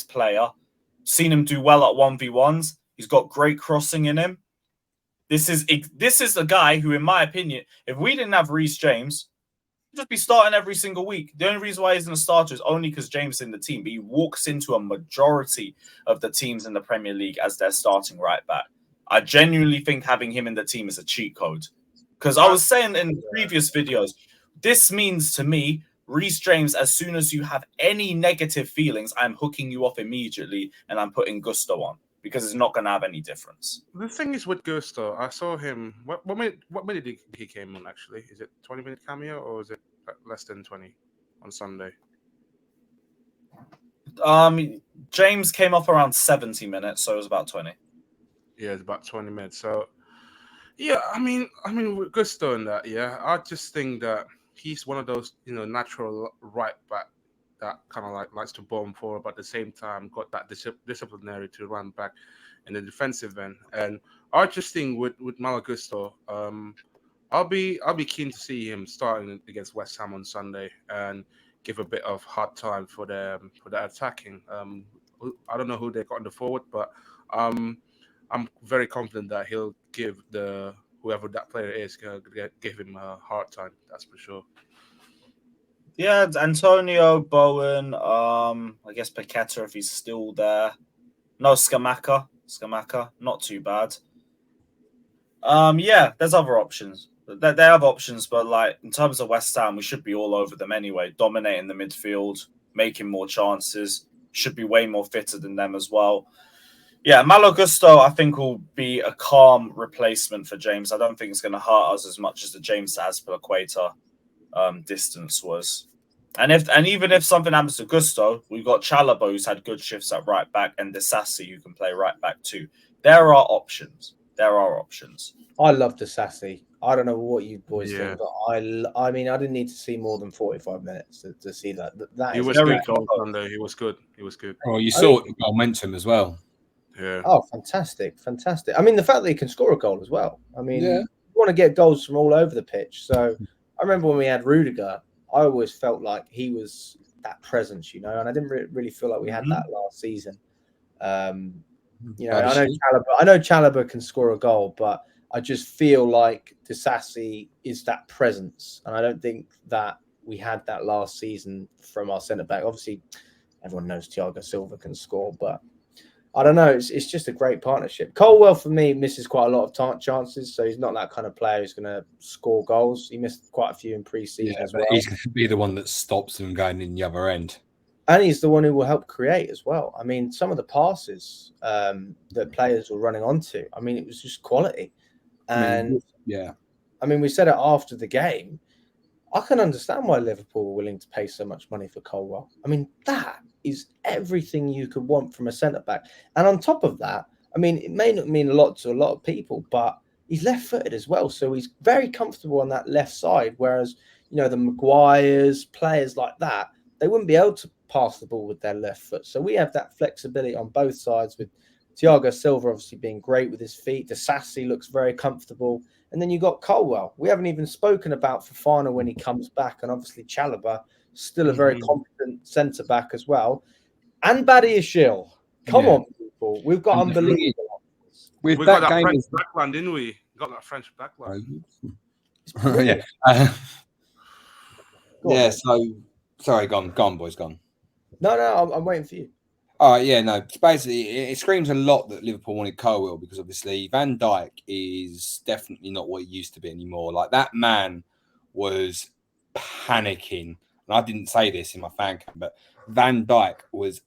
player. Seen him do well at 1v1s. He's got great crossing in him. This is a guy who, in my opinion, if we didn't have Reece James, he'd just be starting every single week. The only reason why he's in the starter is only because James is in the team, but he walks into a majority of the teams in the Premier League as their starting right back. I genuinely think having him in the team is a cheat code. Because I was saying in previous videos, this means to me, Reece James, as soon as you have any negative feelings, I'm hooking you off immediately and I'm putting Gusto on because it's not going to have any difference. The thing is with Gusto, I saw him. What minute he came on, actually? Is it 20-minute cameo or is it less than 20 on Sunday? James came off around 70 minutes, so it was about 20. Yeah, it's about 20 minutes. So, yeah, I mean, with Gusto in that, yeah, I just think that he's one of those, natural right back that kind of likes to bomb forward, but at the same time got that disciplinary to run back in the defensive end. And I just think with Malagusto, I'll be keen to see him starting against West Ham on Sunday and give a bit of hard time for the attacking. I don't know who they got on the forward, but I'm very confident that he'll give whoever that player is, give him a hard time. That's for sure. Yeah, Antonio, Bowen, I guess Paqueta if he's still there. No, Scamacca, not too bad. Yeah, there's other options. They have options, but like in terms of West Ham, we should be all over them anyway, dominating the midfield, making more chances. Should be way more fitter than them as well. Yeah, Malo Gusto, I think, will be a calm replacement for James. I don't think it's going to hurt us as much as the James to Azpilicueta distance was. And even if something happens to Gusto, we've got Chalobah, who's had good shifts at right back, and Disasi, who can play right back too. There are options. I love Disasi. I don't know what you boys think, but I mean, I didn't need to see more than 45 minutes to see that. He was good on Sunday. He was good. Oh, you saw the momentum as well. Yeah. Oh, fantastic. I mean, the fact that he can score a goal as well. I mean, you want to get goals from all over the pitch. So I remember when we had Rudiger, I always felt like he was that presence, and I didn't really feel like we had that last season. I know Chalobah can score a goal, but I just feel like Disasi is that presence, and I don't think that we had that last season from our centre back. Obviously, everyone knows Thiago Silva can score, but I don't know. It's just a great partnership. Colwell, for me, misses quite a lot of chances, so he's not that kind of player who's going to score goals. He missed quite a few in pre-season as well. He's going to be the one that stops them going in the other end. And he's the one who will help create as well. I mean, some of the passes that players were running onto, I mean, it was just quality. And, I mean, we said it after the game. I can understand why Liverpool were willing to pay so much money for Colwell. I mean, that is everything you could want from a centre-back. And on top of that, I mean, it may not mean a lot to a lot of people, but he's left-footed as well. So he's very comfortable on that left side, whereas, the Maguires, players like that, they wouldn't be able to pass the ball with their left foot. So we have that flexibility on both sides, with Thiago Silva obviously being great with his feet. Disasi looks very comfortable. And then you got Colwell. We haven't even spoken about Fofana when he comes back. And obviously Chalobah, still a very competent centre-back as well. And Badiashile. Come on, people. We've got unbelievable. We got that French backline, didn't we? Got that French backline. Sorry, gone, boys, gone. No, I'm waiting for you. All right, it's basically, it screams a lot that Liverpool wanted Colwell because obviously Van Dijk is definitely not what he used to be anymore. Like, that man was panicking. And I didn't say this in my fan cam, but Van Dijk was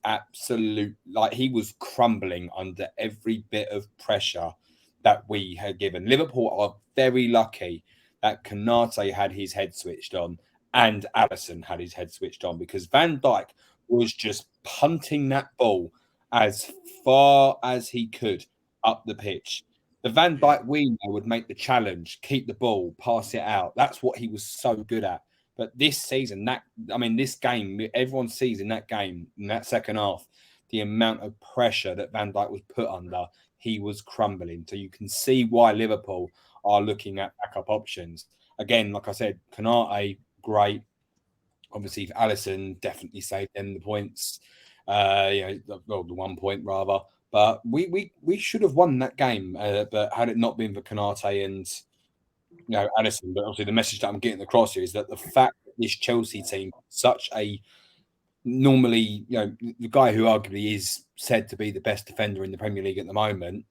he was crumbling under every bit of pressure that we had given. Liverpool are very lucky that Konate had his head switched on and Alisson had his head switched on, because Van Dijk was just punting that ball as far as he could up the pitch. The Van Dijk we know would make the challenge, keep the ball, pass it out. That's what he was so good at. But this season, this game, everyone sees in that game, in that second half, the amount of pressure that Van Dijk was put under. He was crumbling. So you can see why Liverpool are looking at backup options. Again, like I said, Konate, great. Obviously, Alisson definitely saved them the points. The 1 point rather. But we should have won that game. But had it not been for Konate and Alisson, but obviously the message that I'm getting across here is that the fact that this Chelsea team, such a normally, the guy who arguably is said to be the best defender in the Premier League at the moment,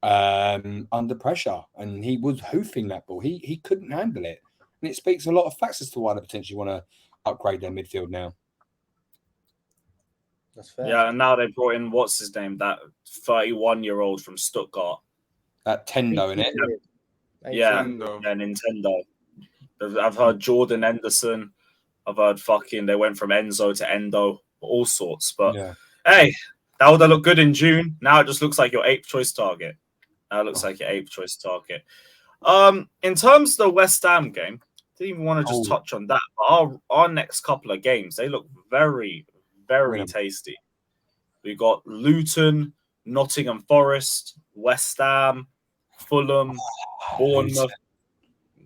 under pressure, and he was hoofing that ball. He couldn't handle it, and it speaks a lot of facts as to why they potentially want to upgrade their midfield now. That's fair. Yeah, and now they brought in what's his name, that 31-year-old from Stuttgart. That Tendo in it. Yeah, Nintendo. yeah, Nintendo. I've heard Jordan Henderson. I've heard they went from Enzo to Endo, all sorts. But hey, that would have looked good in June. Now it just looks like your 8th choice target. In terms of the West Ham game, didn't even want to just touch on that. But our next couple of games, they look very, very tasty. We got Luton, Nottingham Forest, West Ham, Fulham, Bournemouth.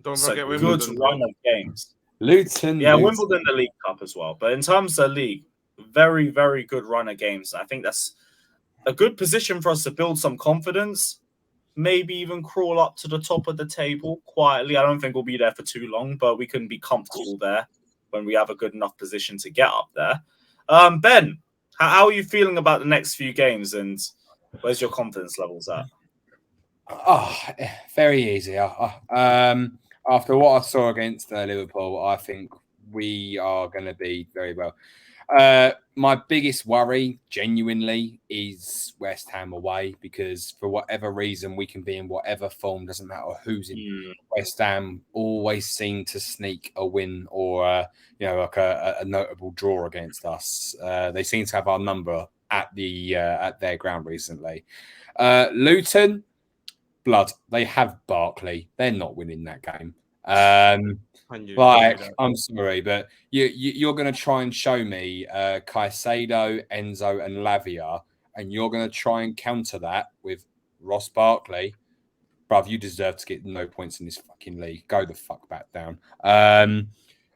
Don't forget good Wimbledon. run of games. Luton. Wimbledon, the League Cup as well. But in terms of the league, very, very good run of games. I think that's a good position for us to build some confidence. Maybe even crawl up to the top of the table quietly. I don't think we'll be there for too long, but we can be comfortable there when we have a good enough position to get up there. Ben, how are you feeling about the next few games, and where's your confidence levels at? Very easy. After what I saw against Liverpool, I think we are going to be very well. My biggest worry, genuinely, is West Ham away, because for whatever reason, we can be in whatever form, doesn't matter who's in. West Ham always seem to sneak a win or a notable draw against us. They seem to have our number at their ground recently. Luton, blood. They have Barkley. They're not winning that game. I'm sorry, but you're going to try and show me Caicedo, Enzo, and Lavia, and you're going to try and counter that with Ross Barkley. Bruv, you deserve to get no points in this fucking league. Go the fuck back down.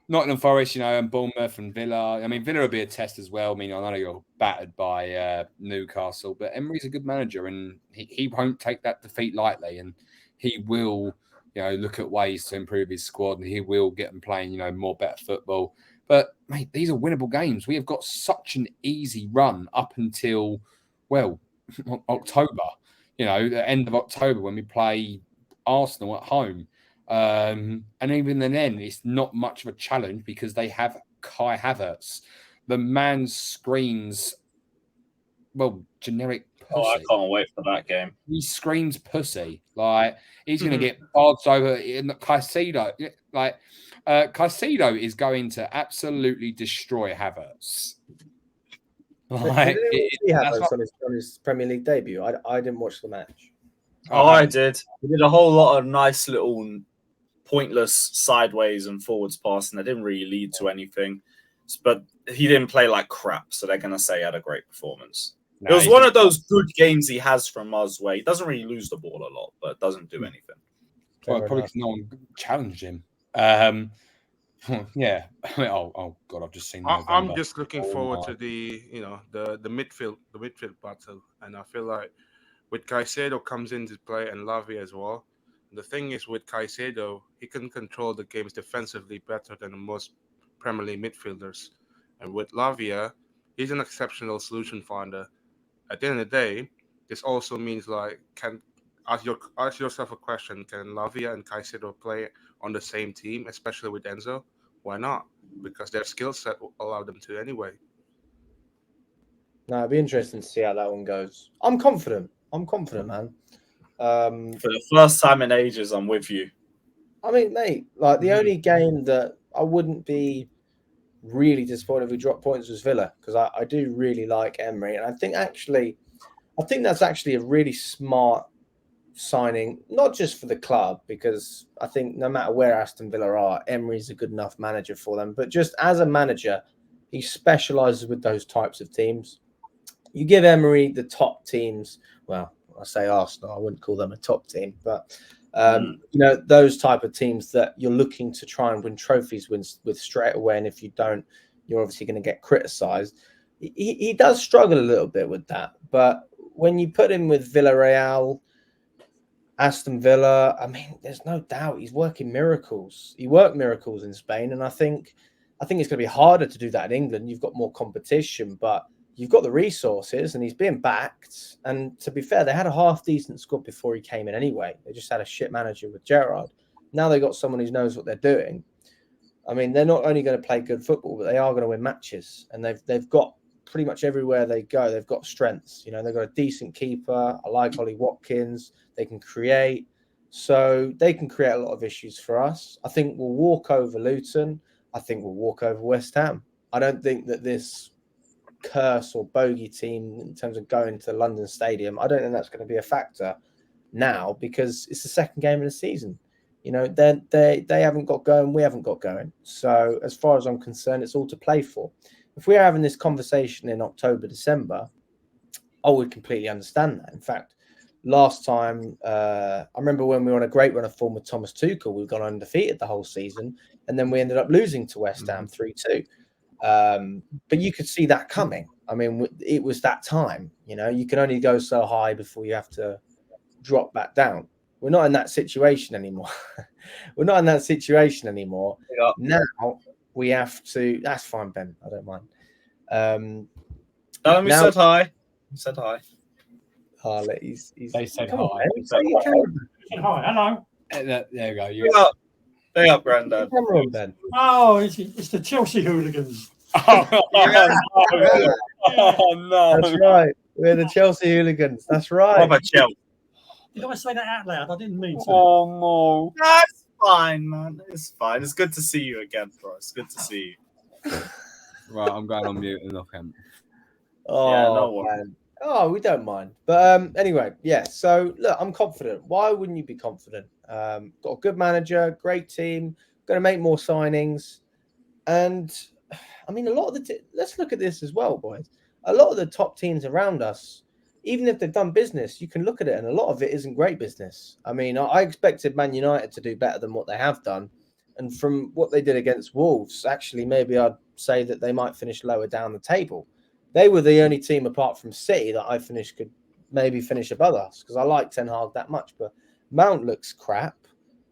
Nottingham Forest, and Bournemouth and Villa. I mean, Villa will be a test as well. I mean, I know you're battered by Newcastle, but Emery's a good manager, and he won't take that defeat lightly, and he will, look at ways to improve his squad, and he will get them playing, more better football. But, mate, these are winnable games. We have got such an easy run up until, October. The end of October when we play Arsenal at home. And even then, it's not much of a challenge because they have Kai Havertz. The man screams, generic pussy. Oh, I can't wait for that game. He screams pussy. Like, he's going to get barged over in Caicedo. Caicedo is going to absolutely destroy Havertz. Did he Havertz on his Premier League debut? I didn't watch the match. I did. He did a whole lot of nice little pointless sideways and forwards passing that didn't really lead to anything. But he didn't play like crap, so they're going to say he had a great performance. It was one of those good games he has from us where he doesn't really lose the ball a lot, but doesn't do anything. Well, probably because no one challenged him. Yeah. Oh God, I've just seen. I'm just looking forward to the midfield battle, and I feel like with Caicedo comes into play and Lavia as well. The thing is with Caicedo, he can control the games defensively better than most Premier League midfielders, and with Lavia, he's an exceptional solution finder. At the end of the day, this also means ask yourself a question: can Lavia and Caicedo play on the same team, especially with Enzo? Why not? Because their skill set will allow them to anyway. No, it'd be interesting to see how that one goes. I'm confident, man. For the first time in ages, I'm with you. I mean, mate, like the only game that I wouldn't be really disappointed if we dropped points was Villa, because I do really like Emery, and I think that's actually a really smart signing, not just for the club, because I think no matter where Aston Villa are, Emery's a good enough manager for them, but just as a manager, he specialises with those types of teams. You give Emery the top teams. Well, I say Arsenal, I wouldn't call them a top team, but those type of teams that you're looking to try and win trophies with straight away, and if you don't, you're obviously going to get criticised. He does struggle a little bit with that, but when you put him with Villarreal, Aston Villa, I mean, there's no doubt he's working miracles. He worked miracles in Spain, and I think it's going to be harder to do that in England. You've got more competition, but you've got the resources, and he's being backed. And to be fair, they had a half-decent squad before he came in anyway. They just had a shit manager with Gerrard. Now they got someone who knows what they're doing. I mean, they're not only going to play good football, but they are going to win matches. And they've got pretty much everywhere they go, they've got strengths. They've got a decent keeper. I like Ollie Watkins. They can create. So they can create a lot of issues for us. I think we'll walk over Luton. I think we'll walk over West Ham. I don't think that this curse or bogey team in terms of going to London Stadium, I don't think that's going to be a factor now, because it's the second game of the season. They haven't got going, we haven't got going. So as far as I'm concerned, it's all to play for. If we're having this conversation in October, December, I would completely understand that. In fact, last time, I remember when we were on a great run of form with Thomas Tuchel, we've gone undefeated the whole season, and then we ended up losing to West Ham 3-2. But you could see that coming. I mean, it was that time. You can only go so high before you have to drop back down. We're not in that situation anymore. Yeah. Now we have to. That's fine, Ben. I don't mind. We said hi. We said hi. Harley, They said come hi. on, Ben. Say your camera. Hi, hello. There you go. Big up. Big up, Grandad. Camera on, Ben. Oh, it's the Chelsea hooligans. Oh, no. That's right. We're the Chelsea hooligans. That's right. Proper Chelsea. Did I say that out loud? I didn't mean to. Oh, no. That's fine, man. It's fine. It's good to see you again, bro. It's good to see you. Right, I'm going on mute and look him. Oh, Yeah, no worries. man. Oh, we don't mind. But anyway, yeah. So look, I'm confident. Why wouldn't you be confident? Got a good manager, great team, going to make more signings, and I mean, a lot of let's look at this as well, boys. A lot of the top teams around us, even if they've done business, you can look at it, and a lot of it isn't great business. I mean, I expected Man United to do better than what they have done, and from what they did against Wolves, actually, maybe I'd say that they might finish lower down the table. They were the only team apart from City that I could maybe finish above us, because I like Ten Hag that much. But Mount looks crap.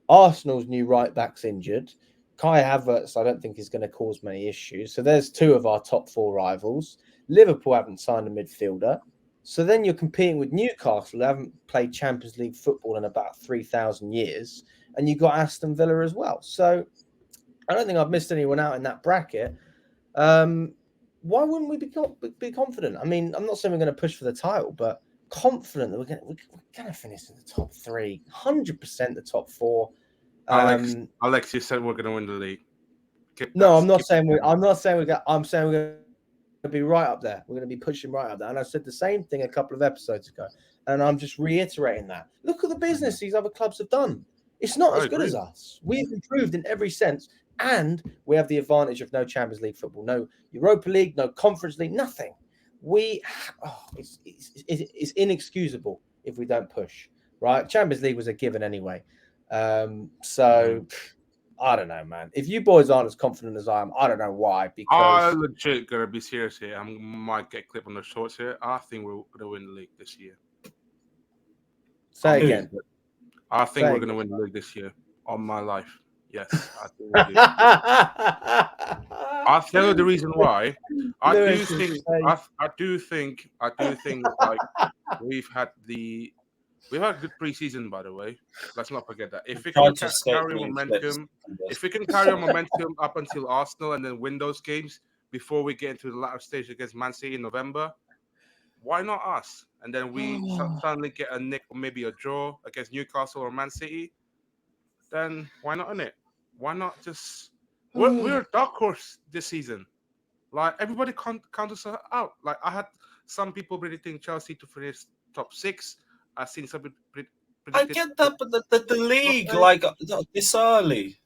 Arsenal's new right back's injured. Kai Havertz, I don't think is going to cause many issues. So there's two of our top four rivals. Liverpool haven't signed a midfielder. So then you're competing with Newcastle, who haven't played Champions League football in about 3,000 years. And you've got Aston Villa as well. So I don't think I've missed anyone out in that bracket. Why wouldn't we be confident? I mean, I'm not saying we're going to push for the title, but confident that we're going to finish in the top three, 100% the top four. Alex, you said we're going to win the league. I'm saying we're going to be right up there. We're going to be pushing right up there. And I said the same thing a couple of episodes ago, and I'm just reiterating that. Look at the business these other clubs have done. It's not as good as us. We've improved in every sense. And we have the advantage of no Champions League football, no Europa League, no Conference League, nothing. It's inexcusable if we don't push, right? Champions League was a given anyway. So I don't know, man. If you boys aren't as confident as I am, I don't know why. Because I'm legit gonna be serious here. I might get clipped on the shorts here. I think we're gonna win the league this year. Say again. I think we're gonna win the league this year. On my life. Yes, I think we do. I'll tell you the reason why. I do think like we've had the We've had a good preseason, by the way. Let's not forget that. If we Tried can to escape carry me in momentum, clips. if we can carry on momentum up until Arsenal and then win those games before we get into the latter stage against Man City in November, why not us? And then we suddenly get a nick or maybe a draw against Newcastle or Man City, then why not in it? Why not just... We're a dark horse this season. Like, everybody count us out. Like, I had some people predicting Chelsea to finish top 6. I've seen some people I get that, but the league, like, this early.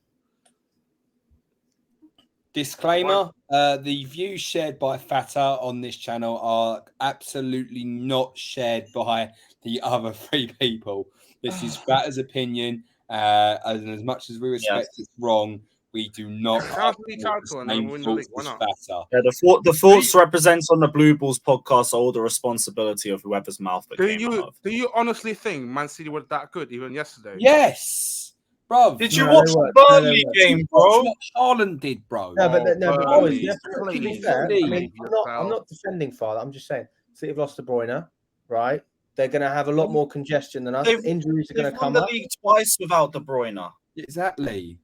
Disclaimer: the views shared by Fata on this channel are absolutely not shared by the other 3 people. This is Fata's opinion, and as much as we respect it's wrong, we do not have the same thoughts as Fata. Yeah, the thoughts represents on the Blue Balls podcast are all the responsibility of whoever's mouth that came out of. Do you honestly think Man City were that good even yesterday? Yes, bro. Did you watch the Burnley game, bro? What Haaland did, bro. No, but Burnley, boys, to be fair, I mean, I'm not defending Father. I'm just saying, City have lost De Bruyne, right? They're going to have a lot more congestion than us. Injuries are going to come up. They've won the league twice without De Bruyne. Exactly.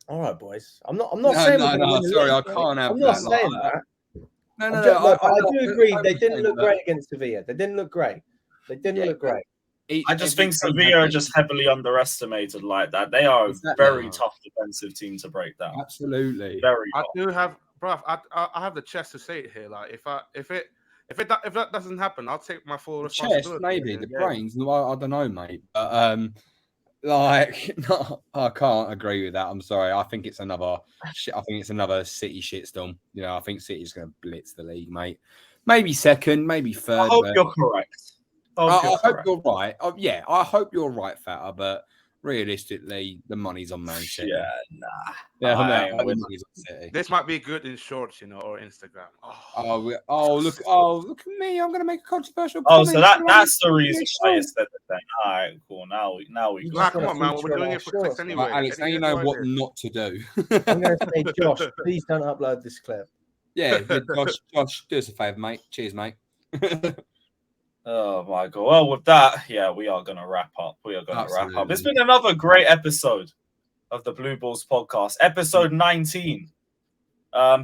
All right, boys. I'm not saying. No. Sorry, I can't have that. I'm not saying that. No. I do agree. They didn't look great against Sevilla. They didn't look great. I just think Sevilla are just heavily underestimated like that. They are a very tough defensive team to break down. Absolutely. Very tough. I do have, bruv, I have the chest to say it here. Like, if that doesn't happen, I'll take my full responsibility. Chest, maybe the brains. I don't know, mate. But like, no, I can't agree with that. I'm sorry. I think it's another City shitstorm. You know, I think City's going to blitz the league, mate. Maybe second, maybe third. I hope you're correct. I hope you're right. Yeah, I hope you're right, Fata. But realistically, the money's on Man City. Yeah, nah. The money's on City. This might be good in shorts, or Instagram. Look at me! I'm going to make a controversial. Oh, so that's the reason why you said the thing. All right, cool. Now we. Come on, man. We're doing it for clicks anyway. Right, Alex, now you know what not to do. I'm going to say, Josh, please don't upload this clip. Yeah, Josh, do us a favour, mate. Cheers, mate. Oh my god! Well, with that, yeah, we are going to wrap up. It's been another great episode of the Blue Balls podcast, episode 19.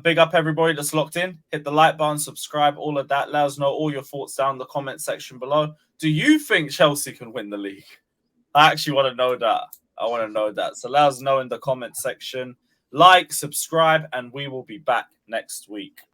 Big up everybody that's locked in. Hit the like button, subscribe, all of that. Let us know all your thoughts down in the comment section below. Do you think Chelsea can win the league? I actually want to know that. So let us know in the comment section. Like, subscribe, and we will be back next week.